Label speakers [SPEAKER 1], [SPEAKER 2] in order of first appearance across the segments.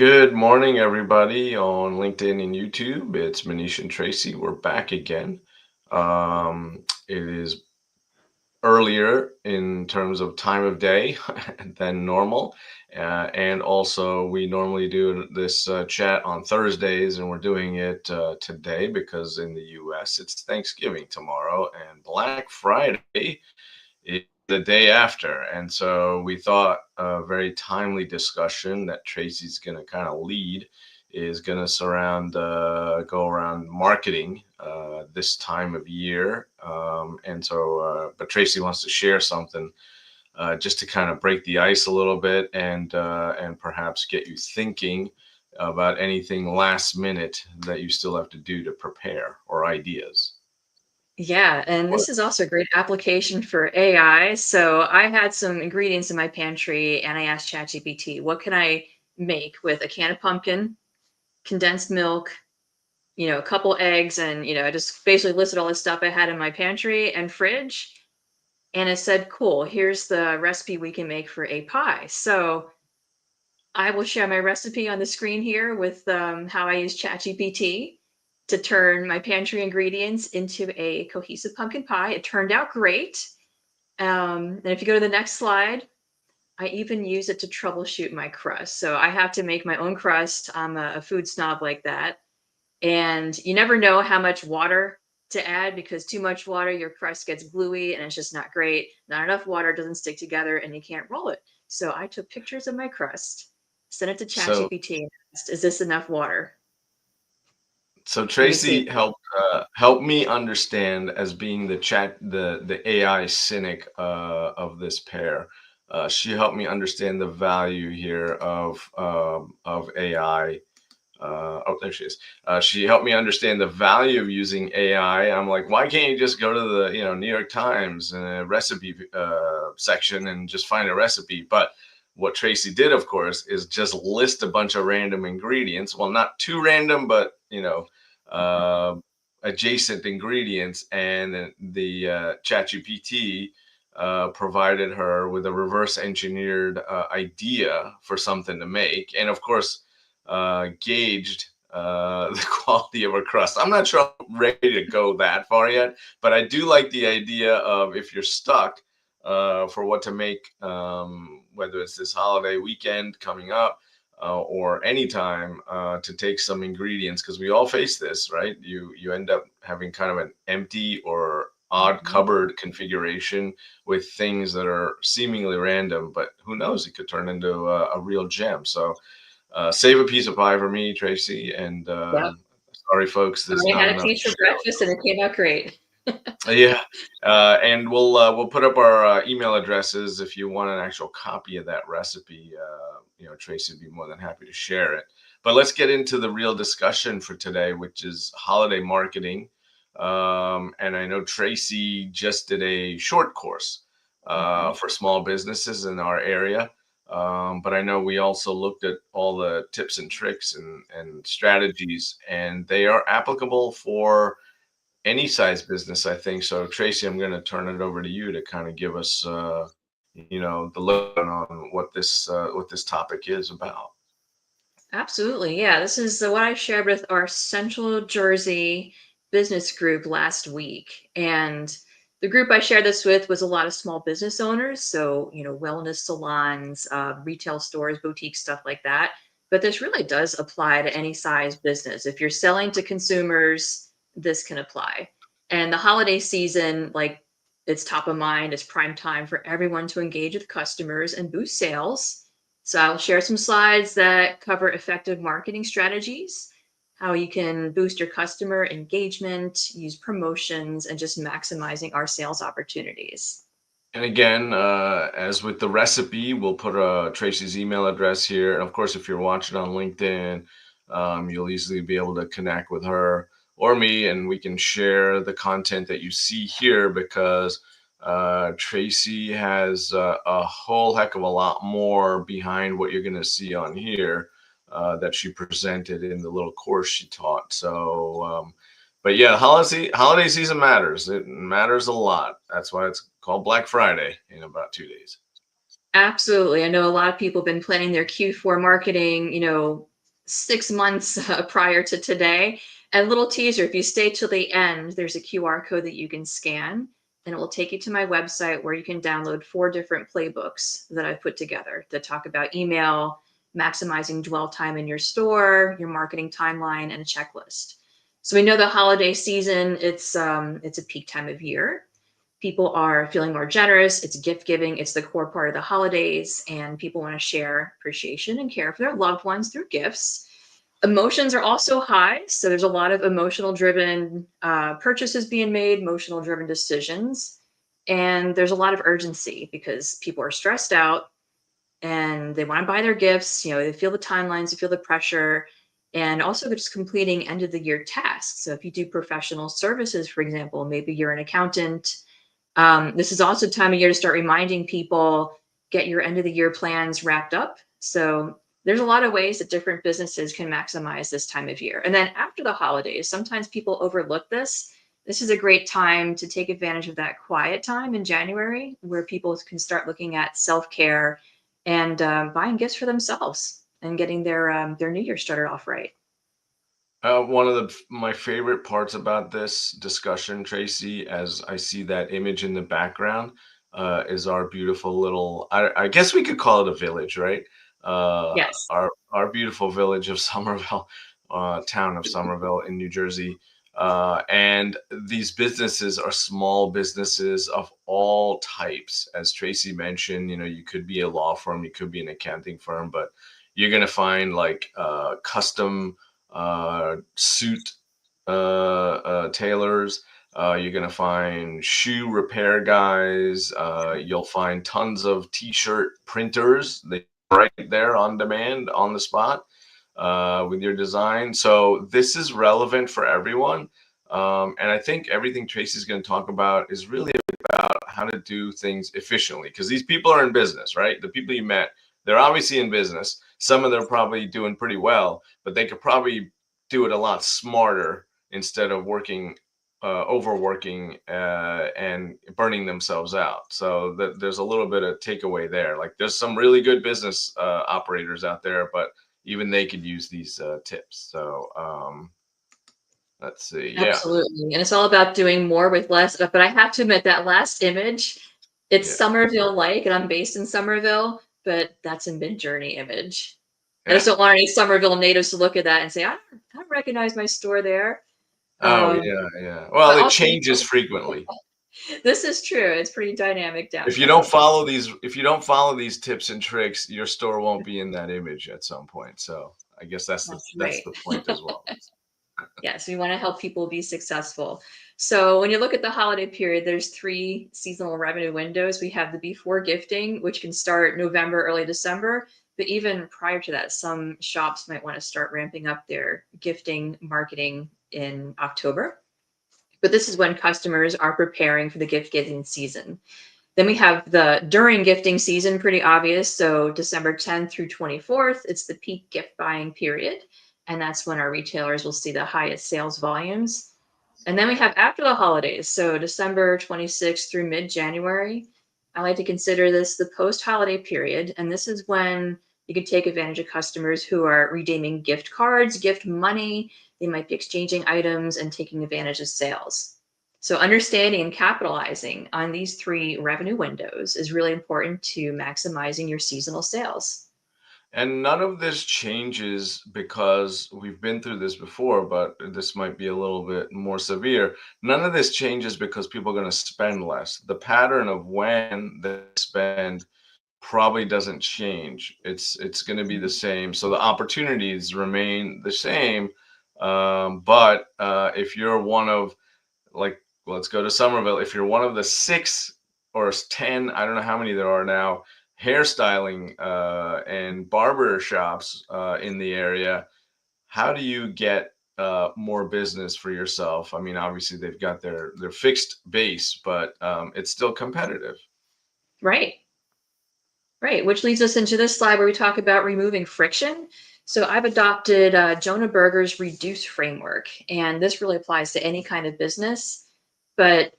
[SPEAKER 1] Good morning, everybody on LinkedIn and YouTube. It's Manish and Tracy. We're back again. It is earlier in terms of time of day than normal. And also, we normally do this chat on Thursdays, and we're doing it today because in the US it's Thanksgiving tomorrow, and Black Friday is the day after. And so we thought a very timely discussion that Tracy's going to kind of lead is going to go around marketing this time of year. But Tracy wants to share something just to kind of break the ice a little bit and perhaps get you thinking about anything last minute that you still have to do to prepare or ideas.
[SPEAKER 2] Yeah, and
[SPEAKER 1] What?
[SPEAKER 2] this is also a great application for AI. So I had some ingredients in my pantry and I asked ChatGPT, what can I make with a can of pumpkin, condensed milk, a couple eggs, and I just basically listed all the stuff I had in my pantry and fridge. And it said, cool, here's the recipe we can make for a pie. So I will share my recipe on the screen here with how I use ChatGPT to turn my pantry ingredients into a cohesive pumpkin pie. It turned out great. And if you go to the next slide, I even use it to troubleshoot my crust. So I have to make my own crust. I'm a food snob like that. And you never know how much water to add because too much water, your crust gets gluey and it's just not great. Not enough water doesn't stick together and you can't roll it. So I took pictures of my crust, sent it to
[SPEAKER 1] So
[SPEAKER 2] ChatGPT, and asked, is this enough water?
[SPEAKER 1] So
[SPEAKER 2] Let me see.
[SPEAKER 1] Tracy helped me understand as being the AI cynic of this pair. She helped me understand the value here of AI. Oh, there she is. She helped me understand the value of using AI. I'm like, why can't you just go to the New York Times recipe section and just find a recipe? But what Tracy did, of course, is just list a bunch of random ingredients. Well, not too random, but uh, adjacent ingredients, and the ChatGPT provided her with a reverse engineered idea for something to make, and of course gauged the quality of her crust. I'm not sure I'm ready to go that far yet, but I do like the idea of if you're stuck for what to make, whether it's this holiday weekend coming up or anytime, to take some ingredients because we all face this, right? You end up having kind of an empty or odd
[SPEAKER 2] Mhm.
[SPEAKER 1] cupboard configuration with things that are seemingly random, but who knows? It could turn into a real gem. So save a piece of pie for me, Tracy. And
[SPEAKER 2] Yep.
[SPEAKER 1] sorry, folks, there's
[SPEAKER 2] I
[SPEAKER 1] not
[SPEAKER 2] had a
[SPEAKER 1] enough
[SPEAKER 2] piece
[SPEAKER 1] to
[SPEAKER 2] for
[SPEAKER 1] share.
[SPEAKER 2] breakfast and it came out great.
[SPEAKER 1] Yeah, and we'll put up our email addresses if you want an actual copy of that recipe. Tracy would be more than happy to share it. But let's get into the real discussion for today, which is holiday marketing. And I know Tracy just did a short course
[SPEAKER 2] Mhm.
[SPEAKER 1] for small businesses in our area. But I know we also looked at all the tips and tricks and strategies, and they are applicable for any size business, I think. So, Tracy, I'm going to turn it over to you to kind of give us, the lowdown on what this topic is about.
[SPEAKER 2] Absolutely. Yeah. This is what I shared with our Central Jersey business group last week. And the group I shared this with was a lot of small business owners. So, wellness salons, retail stores, boutique stuff like that. But this really does apply to any size business. If you're selling to consumers, this can apply. And the holiday season, like it's top of mind, it's prime time for everyone to engage with customers and boost sales. So I'll share some slides that cover effective marketing strategies, how you can boost your customer engagement, use promotions, and just maximizing our sales opportunities.
[SPEAKER 1] And again, as with the recipe, we'll put Tracy's email address here. And of course, if you're watching on LinkedIn, you'll easily be able to connect with her or me, and we can share the content that you see here because Tracy has a whole heck of a lot more behind what you're going to see on here that she presented in the little course she taught. But yeah, holiday season matters. It matters a lot. That's why it's called Black Friday in about 2 days.
[SPEAKER 2] Absolutely. I know a lot of people have been planning their Q4 marketing, 6 months prior to today. And little teaser, if you stay till the end, there's a QR code that you can scan, and it will take you to my website where you can download 4 different playbooks that I've put together that talk about email, maximizing dwell time in your store, your marketing timeline, and a checklist. So we know the holiday season, it's a peak time of year. People are feeling more generous. It's gift giving. It's the core part of the holidays, and people want to share appreciation and care for their loved ones through gifts. Emotions are also high, so there's a lot of emotional driven purchases being made, emotional driven decisions, and there's a lot of urgency because people are stressed out and they want to buy their gifts. They feel the timelines, they feel the pressure, and also they're just completing end of the year tasks. So if you do professional services, for example, maybe you're an accountant, this is also time of year to start reminding people, get your end of the year plans wrapped up. So there's a lot of ways that different businesses can maximize this time of year. And then after the holidays, sometimes people overlook this. This is a great time to take advantage of that quiet time in January where people can start looking at self-care and buying gifts for themselves and getting their New Year started off right.
[SPEAKER 1] One of my favorite parts about this discussion, Tracy, as I see that image in the background, is our beautiful little. I guess we could call it a village, right?
[SPEAKER 2] Yes,
[SPEAKER 1] Our beautiful village of Somerville, town of Somerville in New Jersey, and these businesses are small businesses of all types. As Tracy mentioned, you could be a law firm, you could be an accounting firm, but you're gonna find like custom suit tailors. You're going to find shoe repair guys. You'll find tons of t-shirt printers. They right there on demand, on the spot, with your design. So this is relevant for everyone. And I think everything Tracy's going to talk about is really about how to do things efficiently, because these people are in business, right? The people you met, they're obviously in business. Some of them are probably doing pretty well, but they could probably do it a lot smarter instead of working overworking and burning themselves out. So there's a little bit of takeaway there. Like there's some really good business operators out there, but even they could use these tips. So let's see. Yeah,
[SPEAKER 2] absolutely. And it's all about doing more with less. But I have to admit that last image, it's
[SPEAKER 1] yeah,
[SPEAKER 2] Somerville like, and I'm based in Somerville, but that's a mid-journey image. I
[SPEAKER 1] yeah.
[SPEAKER 2] just don't want any Somerville natives to look at that and say, I don't recognize my store there.
[SPEAKER 1] Oh
[SPEAKER 2] Um,
[SPEAKER 1] yeah, yeah. Well,
[SPEAKER 2] but
[SPEAKER 1] it
[SPEAKER 2] also,
[SPEAKER 1] changes frequently.
[SPEAKER 2] this is true. It's pretty dynamic
[SPEAKER 1] If you don't
[SPEAKER 2] downtown.
[SPEAKER 1] follow these tips and tricks, your store won't be in that image at some point. So I guess
[SPEAKER 2] That's
[SPEAKER 1] that's
[SPEAKER 2] right.
[SPEAKER 1] the point as well.
[SPEAKER 2] Yes, we want to help people be successful. So when you look at the holiday period, there's 3 seasonal revenue windows. We have the before gifting, which can start November, early December. But even prior to that, some shops might want to start ramping up their gifting marketing in October. But this is when customers are preparing for the gift giving season. Then we have the during gifting season, pretty obvious. So December 10th through 24th, it's the peak gift buying period. And that's when our retailers will see the highest sales volumes. And then we have after the holidays. So December 26th through mid January. I like to consider this the post holiday period. And this is when you can take advantage of customers who are redeeming gift cards, gift money. They might be exchanging items and taking advantage of sales. So understanding and capitalizing on these 3 revenue windows is really important to maximizing your seasonal sales.
[SPEAKER 1] And none of this changes because we've been through this before, but this might be a little bit more severe. None of this changes because people are going to spend less. The pattern of when they spend probably doesn't change. It's going to be the same. So the opportunities remain the same. But if you're one of, like, let's go to Somerville. If you're one of the 6 or 10, I don't know how many there are now, hairstyling and barber shops in the area, how do you get more business for yourself? I mean, obviously they've got their fixed base, but it's still competitive.
[SPEAKER 2] Right, right. Which leads us into this slide where we talk about removing friction. So I've adopted Jonah Berger's reduce framework, and this really applies to any kind of business. But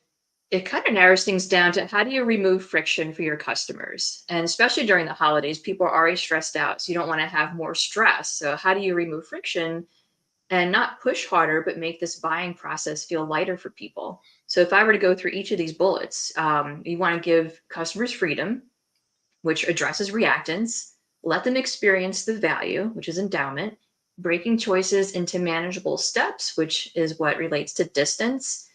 [SPEAKER 2] It kind of narrows things down to how do you remove friction for your customers? And especially during the holidays, people are already stressed out. So you don't want to have more stress. So, how do you remove friction and not push harder, but make this buying process feel lighter for people? So, if I were to go through each of these bullets, you want to give customers freedom, which addresses reactance, let them experience the value, which is endowment, breaking choices into manageable steps, which is what relates to distance.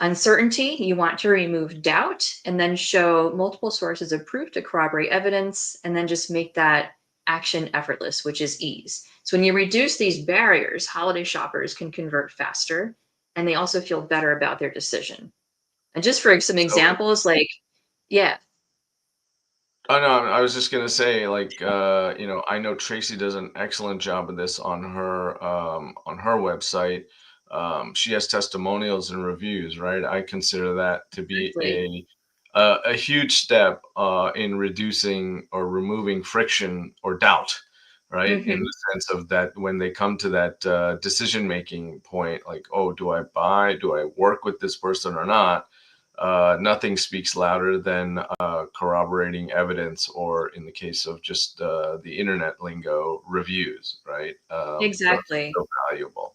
[SPEAKER 2] Uncertainty, you want to remove doubt and then show multiple sources of proof to corroborate evidence, and then just make that action effortless, which is ease. So when you reduce these barriers, holiday shoppers can convert faster and they also feel better about their decision. And just for some
[SPEAKER 1] So
[SPEAKER 2] examples, like, yeah,
[SPEAKER 1] oh no, I was just gonna say, like, I know Tracy does an excellent job of this on her website. She has testimonials and reviews, right? I consider that to be
[SPEAKER 2] exactly.
[SPEAKER 1] a huge step in reducing or removing friction or doubt, right? In
[SPEAKER 2] Hmm.
[SPEAKER 1] the sense of that when they come to that decision making point, like, oh, do I buy? Do I work with this person or not? Nothing speaks louder than corroborating evidence, or in the case of just the internet lingo, reviews, right? Those are
[SPEAKER 2] Exactly.
[SPEAKER 1] so valuable.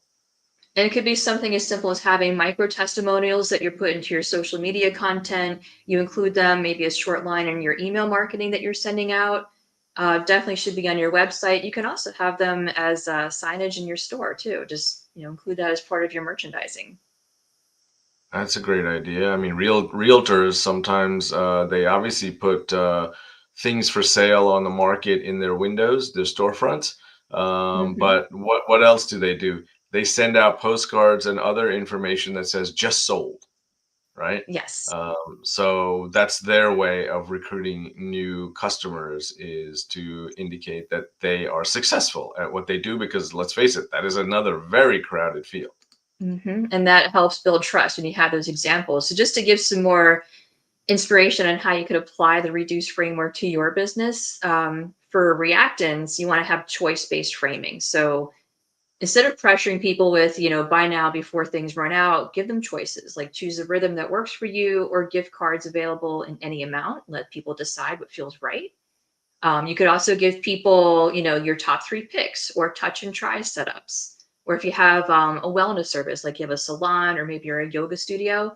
[SPEAKER 2] And it could be something as simple as having micro testimonials that you're put into your social media content. You include them, maybe a short line in your email marketing that you're sending out. Definitely should be on your website. You can also have them as signage in your store too. Just include that as part of your merchandising.
[SPEAKER 1] That's a great idea. I mean, realtors sometimes they obviously put things for sale on the market in their windows, their storefronts.
[SPEAKER 2] Hmm.
[SPEAKER 1] But what else do? They send out postcards and other information that says "just sold." Right?
[SPEAKER 2] Yes.
[SPEAKER 1] So that's their way of recruiting new customers, is to indicate that they are successful at what they do, because let's face it, that is another very crowded field.
[SPEAKER 2] And that helps build trust when you have those examples. So just to give some more inspiration on how you could apply the reduce framework to your business. For reactants, you want to have choice based framing. So instead of pressuring people with, buy now before things run out, give them choices like choose a rhythm that works for you or gift cards available in any amount. Let people decide what feels right. You could also give people, your top three picks or touch and try setups. Or if you have a wellness service, like you have a salon or maybe you're a yoga studio,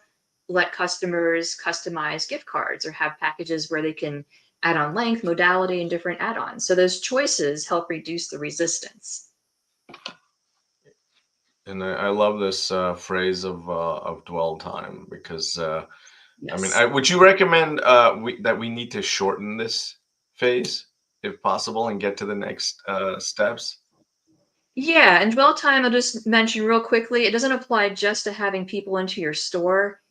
[SPEAKER 2] let customers customize gift cards or have packages where they can add on length, modality, and different add ons. So those choices help reduce the resistance.
[SPEAKER 1] And I love this phrase of dwell time, because I mean,
[SPEAKER 2] Yes.
[SPEAKER 1] would you recommend that we need to shorten this phase if possible and get to the next steps?
[SPEAKER 2] Yeah, and dwell time, I'll just mention real quickly, it doesn't apply just to having people into your store.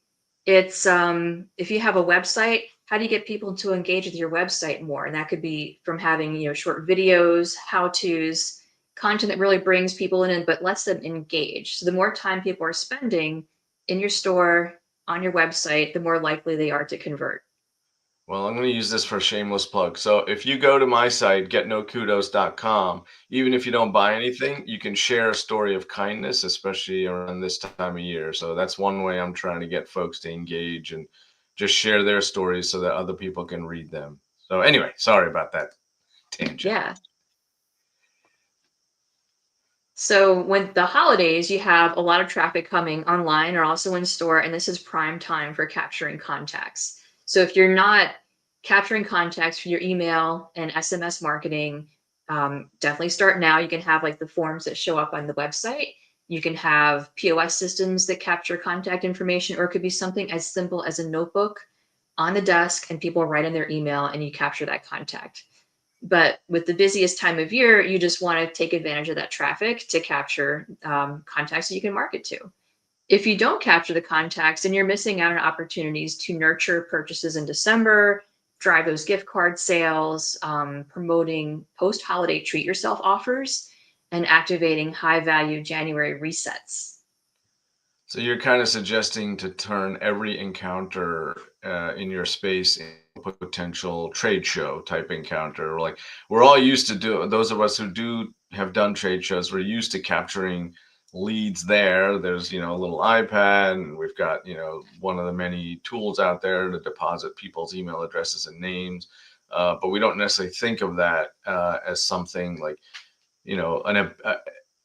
[SPEAKER 2] It's if you have a website, how do you get people to engage with your website more? And that could be from having, short videos, how-tos, content that really brings people in but lets them engage. So the more time people are spending in your store, on your website, the more likely they are to convert.
[SPEAKER 1] Well, I'm going to use this for a shameless plug. So if you go to my site, getnokudos.com, even if you don't buy anything, you can share a story of kindness, especially around this time of year. So that's one way I'm trying to get folks to engage and just share their stories so that other people can read them. So anyway, sorry about that tangent.
[SPEAKER 2] Yeah. So when the holidays, you have a lot of traffic coming online or also in store, and this is prime time for capturing contacts. So if you're not capturing contacts for your email and SMS marketing, definitely start now. You can have like the forms that show up on the website. You can have POS systems that capture contact information, or it could be something as simple as a notebook on the desk and people write in their email and you capture that contact. But with the busiest time of year, you just want to take advantage of that traffic to capture contacts that you can market to. If you don't capture the contacts, then you're missing out on opportunities to nurture purchases in December, drive those gift card sales, promoting post holiday treat yourself offers, and activating high value January resets.
[SPEAKER 1] So you're kind of suggesting to turn every encounter in your space into a potential trade show type encounter. Like, we're all used to do, those of us who do have done trade shows, we're used to capturing leads there. There's, a little iPad, and we've got, one of the many tools out there to deposit people's email addresses and names. But we don't necessarily think of that as something like,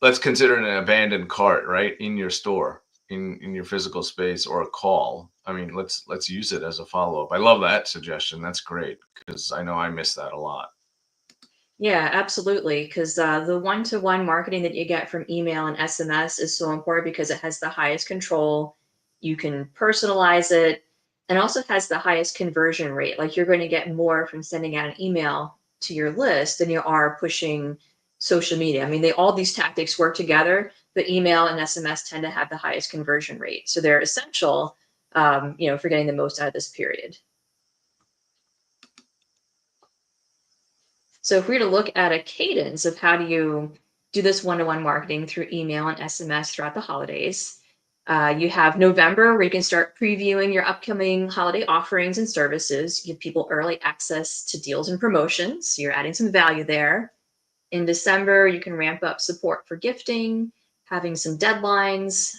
[SPEAKER 1] let's consider it an abandoned cart, right, in your store, in your physical space, or a call. I mean, let's use it as a follow up. I love that suggestion. That's great because I know I miss that a lot.
[SPEAKER 2] Yeah, absolutely. Because the one-to-one marketing that you get from email and SMS is so important because it has the highest control. You can personalize it, and also has the highest conversion rate. Like you're going to get more from sending out an email to your list than you are pushing social media. I mean, they all these tactics work together, but email and SMS tend to have the highest conversion rate, so they're essential, for getting the most out of this period. So if we were to look at a cadence of how do you do this one-to-one marketing through email and SMS throughout the holidays, you have November where you can start previewing your upcoming holiday offerings and services, give people early access to deals and promotions. So you're adding some value there. In December, you can ramp up support for gifting, having some deadlines.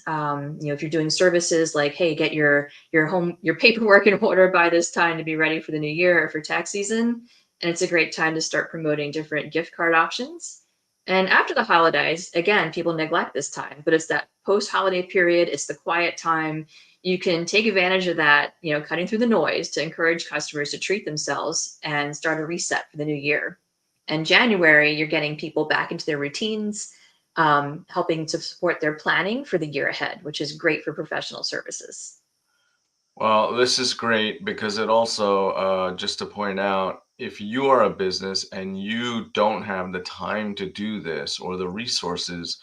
[SPEAKER 2] If you're doing services like, hey, get your paperwork in order by this time to be ready for the new year or for tax season. And it's a great time to start promoting different gift card options. And after the holidays, again, people neglect this time, but it's that post-holiday period. It's the quiet time. You can take advantage of that, cutting through the noise to encourage customers to treat themselves and start a reset for the new year. And January, you're getting people back into their routines, helping to support their planning for the year ahead, which is great for professional services.
[SPEAKER 1] Well, this is great because it also, just to point out, if you are a business and you don't have the time to do this or the resources,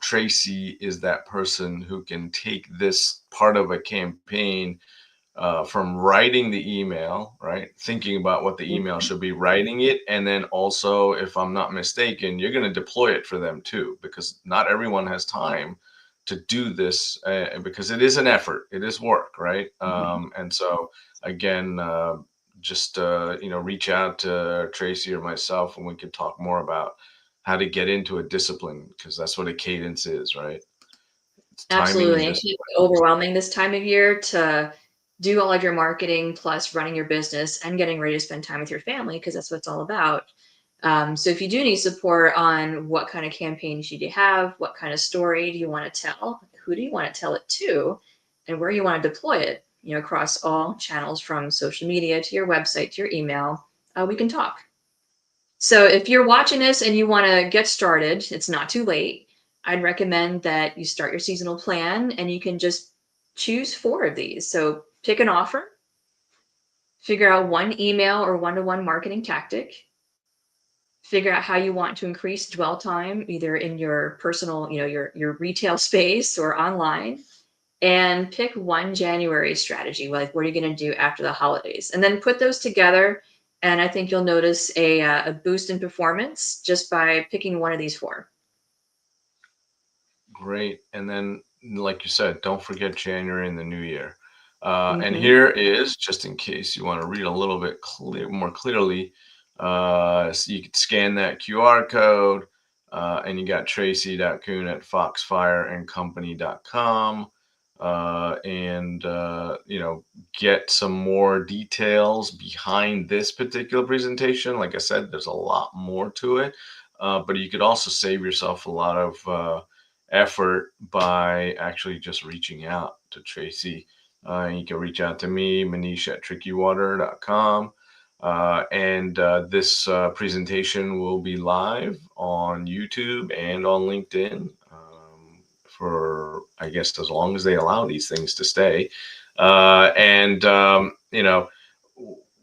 [SPEAKER 1] Tracy is that person who can take this part of a campaign, from writing the email, right? Thinking about what the email
[SPEAKER 2] Mhm.
[SPEAKER 1] should be, writing it, and then also, if I'm not mistaken, you're going to deploy it for them too, because not everyone has time to do this, because it is an effort, it is work, right?
[SPEAKER 2] Mhm.
[SPEAKER 1] And so, again, just reach out to Tracy or myself, and we can talk more about how to get into a discipline, because that's what a cadence is, right? It's timing and
[SPEAKER 2] Absolutely. It can
[SPEAKER 1] discipline.
[SPEAKER 2] be overwhelming this time of year to do all of your marketing plus running your business and getting ready to spend time with your family because that's what it's all about. So if you do need support on what kind of campaign should you have, what kind of story do you want to tell, who do you want to tell it to, and where you want to deploy it, across all channels from social media to your website to your email, we can talk. So if you're watching this and you want to get started, it's not too late. I'd recommend that you start your seasonal plan and you can just choose four of these. So pick an offer, figure out one email or one-to-one marketing tactic, figure out how you want to increase dwell time either in your personal, your retail space or online, and pick one January strategy. Like, what are you going to do after the holidays? And then put those together. And I think you'll notice a boost in performance just by picking one of these four.
[SPEAKER 1] Great. And then, like you said, don't forget January and the new year. And
[SPEAKER 2] Hmm.
[SPEAKER 1] here is, just in case you want to read a little bit more clearly, so you can scan that QR code, and you got tracy.coon at foxfireandcompany.com. And, get some more details behind this particular presentation. Like I said, there's a lot more to it, but you could also save yourself a lot of, effort by actually just reaching out to Tracy. You can reach out to me, Manish at trickywater.com. And this presentation will be live on YouTube and on LinkedIn, for, I guess, as long as they allow these things to stay. And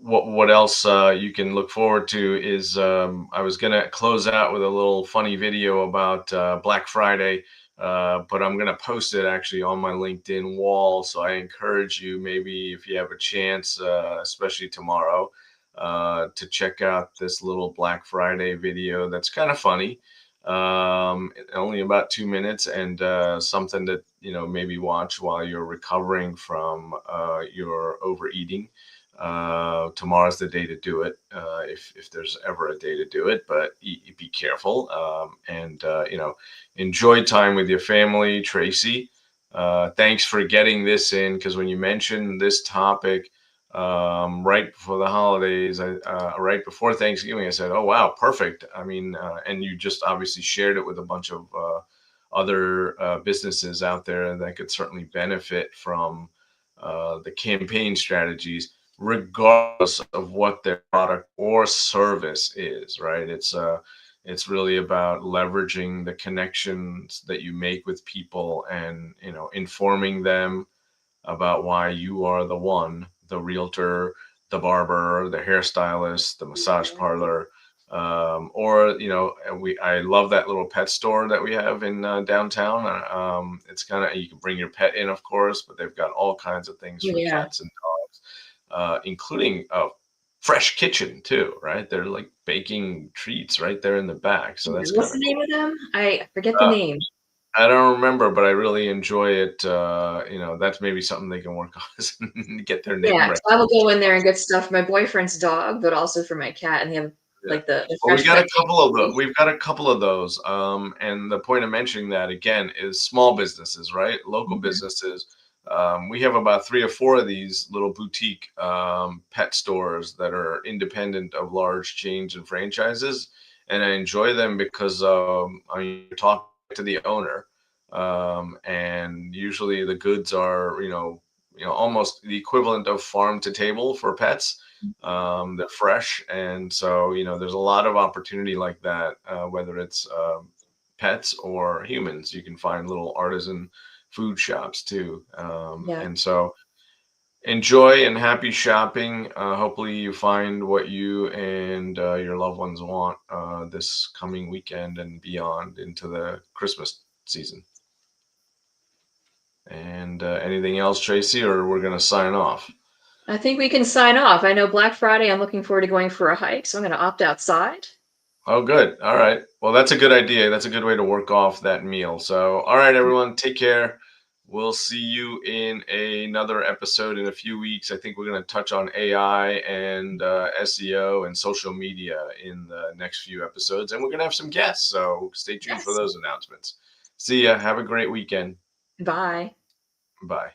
[SPEAKER 1] what else you can look forward to is, I was gonna close out with a little funny video about Black Friday, but I'm gonna post it actually on my LinkedIn wall. So I encourage you, maybe if you have a chance, especially tomorrow, to check out this little Black Friday video. That's kind of funny. Only about 2 minutes, and something that, maybe watch while you're recovering from your overeating. Tomorrow's the day to do it, if there's ever a day to do it, but be careful, and enjoy time with your family, Tracy. Thanks for getting this in, because when you mentioned this topic right before the holidays, right before Thanksgiving, I said, "Oh wow, perfect." I mean, and you just obviously shared it with a bunch of other businesses out there that could certainly benefit from the campaign strategies, regardless of what their product or service is. Right? It's really about leveraging the connections that you make with people, and informing them about why you are the one, the realtor, the barber, the hairstylist, the massage parlor, or I love that little pet store that we have in downtown. It's kind of, you can bring your pet in, of course, but they've got all kinds of things for
[SPEAKER 2] Yeah.
[SPEAKER 1] cats and dogs, including a fresh kitchen too. Right? They're like baking treats right there in the back, so
[SPEAKER 2] Yeah.
[SPEAKER 1] that's
[SPEAKER 2] What's
[SPEAKER 1] kind
[SPEAKER 2] the
[SPEAKER 1] of
[SPEAKER 2] name
[SPEAKER 1] cool.
[SPEAKER 2] of them? I forget the
[SPEAKER 1] Uh,
[SPEAKER 2] name.
[SPEAKER 1] I don't remember, but I really enjoy it. That's maybe something they can work on, is get their name
[SPEAKER 2] Yeah, so I will go
[SPEAKER 1] recognition.
[SPEAKER 2] in there and get stuff for my boyfriend's dog, but also for my cat, and they have,
[SPEAKER 1] Yeah.
[SPEAKER 2] like, the
[SPEAKER 1] Well, we
[SPEAKER 2] fresh
[SPEAKER 1] got
[SPEAKER 2] pet
[SPEAKER 1] a
[SPEAKER 2] cake
[SPEAKER 1] couple of
[SPEAKER 2] too.
[SPEAKER 1] we've got a couple of those. And the point of mentioning that again is small businesses, right? Local
[SPEAKER 2] Mhm.
[SPEAKER 1] businesses. We have about three or four of these little boutique pet stores that are independent of large chains and franchises, and I enjoy them because you talk to the owner, and usually the goods are almost the equivalent of farm to table for pets. They're fresh, and so there's a lot of opportunity like that, whether it's pets or humans. You can find little artisan food shops too,
[SPEAKER 2] Yeah.
[SPEAKER 1] and so enjoy and happy shopping. Hopefully you find what you and your loved ones want this coming weekend and beyond into the Christmas season. And anything else, Tracy, or we're gonna sign off?
[SPEAKER 2] I think we can sign off. I know Black Friday, I'm looking forward to going for a hike, so I'm gonna opt outside.
[SPEAKER 1] Oh, good. All right. Well, that's a good idea. That's a good way to work off that meal. So, all right, everyone, take care. We'll see you in another episode in a few weeks. I think we're going to touch on AI and SEO and social media in the next few episodes. And we're going to have some guests. So, stay tuned for
[SPEAKER 2] Yes.
[SPEAKER 1] those announcements. See ya. Have a great weekend.
[SPEAKER 2] Bye.
[SPEAKER 1] Bye.